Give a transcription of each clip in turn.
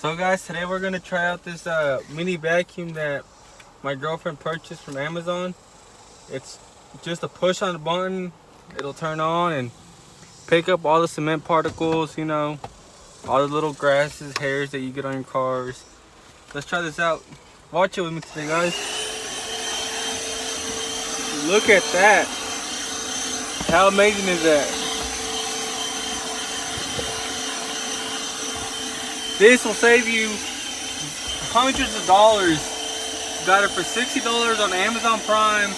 So guys, today we're gonna try out this mini vacuum that my girlfriend purchased from Amazon. It's just a push on the button, it'll turn on and pick up all the cement particles, you know, all the little grasses, hairs that you get on your cars. Let's try this out. Watch it with me today, guys. Look at that. How amazing is that? This will save you hundreds of dollars. Got it for $60 on Amazon Prime.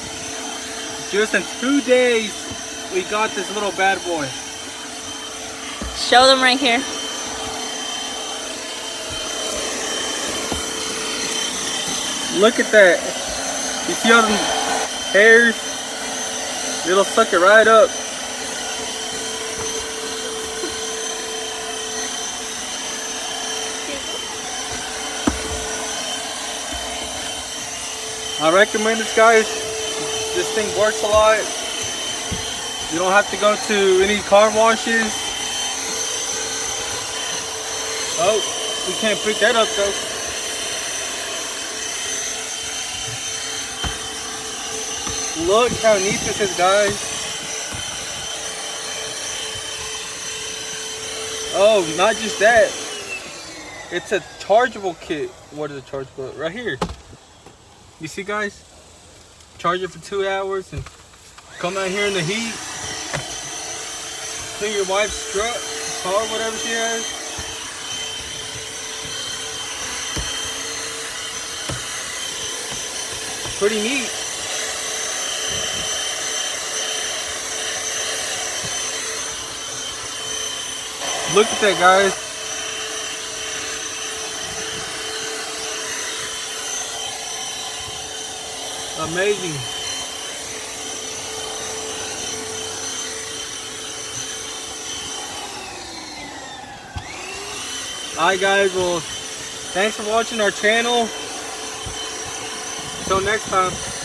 Just in 2 days, we got this little bad boy. Show them right here. Look at that. You see all them hairs? It'll suck it right up. I recommend this, guys. This thing works a lot. You don't have to go to any car washes. Oh, we can't pick that up though. Look how neat this is, guys. Oh, not just that. It's a chargeable kit. What is a chargeable? Right here. You see, guys? Charge it for 2 hours and come out here in the heat. Clean your wife's truck, car, whatever she has. Pretty neat. Look at that, guys. Amazing. Alright guys, well, thanks for watching our channel. Until next time.